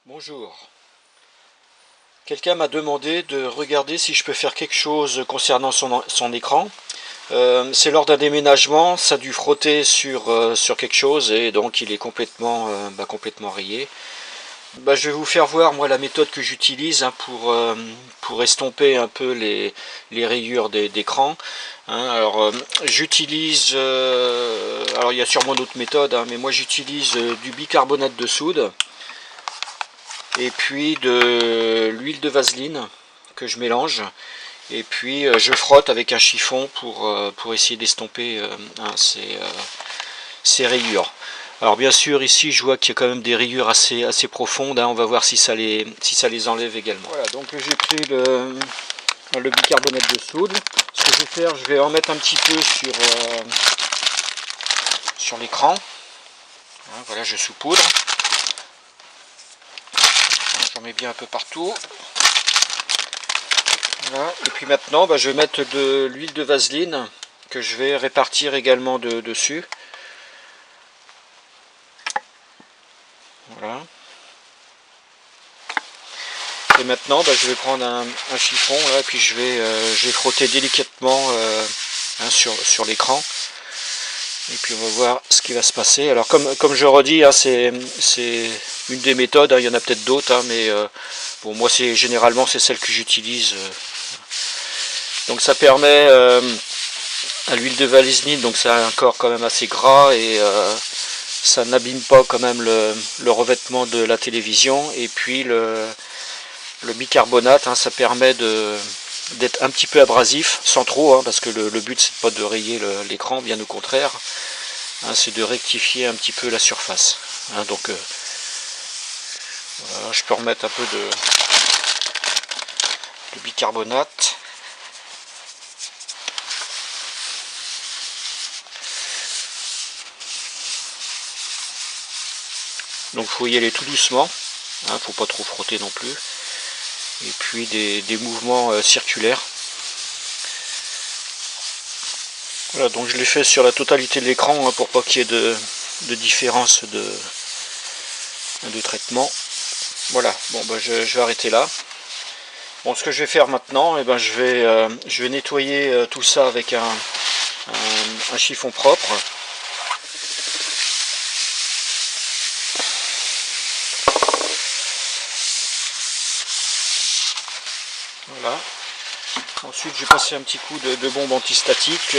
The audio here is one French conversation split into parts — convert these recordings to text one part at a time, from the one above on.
Bonjour. Quelqu'un m'a demandé de regarder si je peux faire quelque chose concernant son écran. C'est lors d'un déménagement, ça a dû frotter sur quelque chose et donc il est complètement rayé. Je vais vous faire voir moi la méthode que j'utilise pour estomper un peu les rayures d'écran. Alors j'utilise, alors il y a sûrement d'autres méthodes, mais moi j'utilise du bicarbonate de soude. Et puis de l'huile de vaseline que je mélange. Et puis je frotte avec un chiffon pour essayer d'estomper ces rayures. Alors bien sûr ici je vois qu'il y a quand même des rayures assez profondes. On va voir si ça les enlève également. Voilà, donc j'ai pris le bicarbonate de soude. Ce que je vais faire, je vais en mettre un petit peu sur l'écran. Voilà, je saupoudre. J'en mets bien un peu partout. Voilà. Et puis maintenant, je vais mettre de l'huile de vaseline que je vais répartir également dessus. Voilà. Et maintenant, je vais prendre un chiffon là, et puis je vais frotter délicatement sur l'écran. Et puis on va voir ce qui va se passer. Alors comme je redis, c'est une des méthodes, il y en a peut-être d'autres, mais bon, moi généralement c'est celle que j'utilise. Donc ça permet à l'huile de vaseline, donc ça a un corps quand même assez gras et ça n'abîme pas quand même le revêtement de la télévision. Et puis le bicarbonate, ça permet d'être un petit peu abrasif, sans trop, parce que le but c'est pas de rayer l'écran, bien au contraire, c'est de rectifier un petit peu la surface. Donc voilà, je peux remettre un peu de bicarbonate. Donc il faut y aller tout doucement, faut pas trop frotter non plus. Et puis des mouvements circulaires. Voilà, donc je l'ai fait sur la totalité de l'écran pour pas qu'il y ait de différence de traitement. Voilà, bon je vais arrêter là. Bon, ce que je vais faire maintenant, je vais nettoyer tout ça avec un chiffon propre. Voilà. Ensuite, j'ai passé un petit coup de bombe antistatique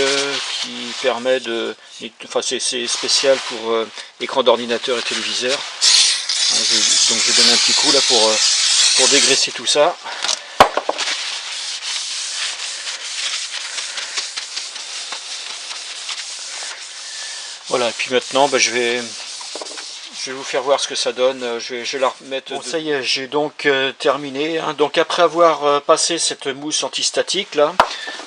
qui permet de... Enfin, c'est spécial pour écran d'ordinateur et téléviseur. Donc, je vais donner un petit coup là pour dégraisser tout ça. Voilà, et puis maintenant, je vais vous faire voir ce que ça donne. Je vais la remettre. Bon, ça y est, j'ai donc terminé. Donc après avoir passé cette mousse antistatique là,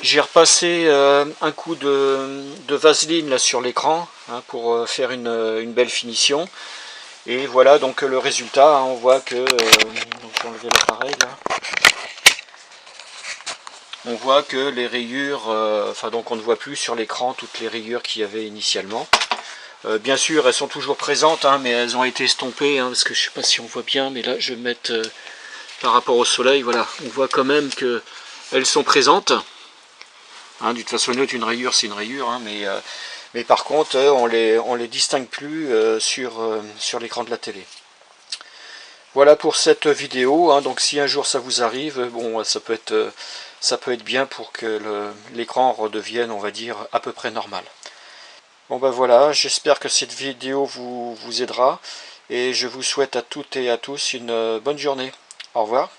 j'ai repassé un coup de vaseline là sur l'écran pour faire une belle finition. Et voilà donc le résultat. On voit que donc je vais enlever l'appareil là. On voit que les rayures, donc on ne voit plus sur l'écran toutes les rayures qu'il y avait initialement. Bien sûr, elles sont toujours présentes, mais elles ont été estompées, parce que je ne sais pas si on voit bien, mais là je vais mettre par rapport au soleil, voilà, on voit quand même qu'elles sont présentes. De toute façon, une rayure, c'est une rayure, mais par contre, on les distingue plus sur l'écran de la télé. Voilà pour cette vidéo, donc si un jour ça vous arrive, bon, ça peut être bien pour que l'écran redevienne, on va dire, à peu près normal. Bon voilà, j'espère que cette vidéo vous aidera et je vous souhaite à toutes et à tous une bonne journée. Au revoir.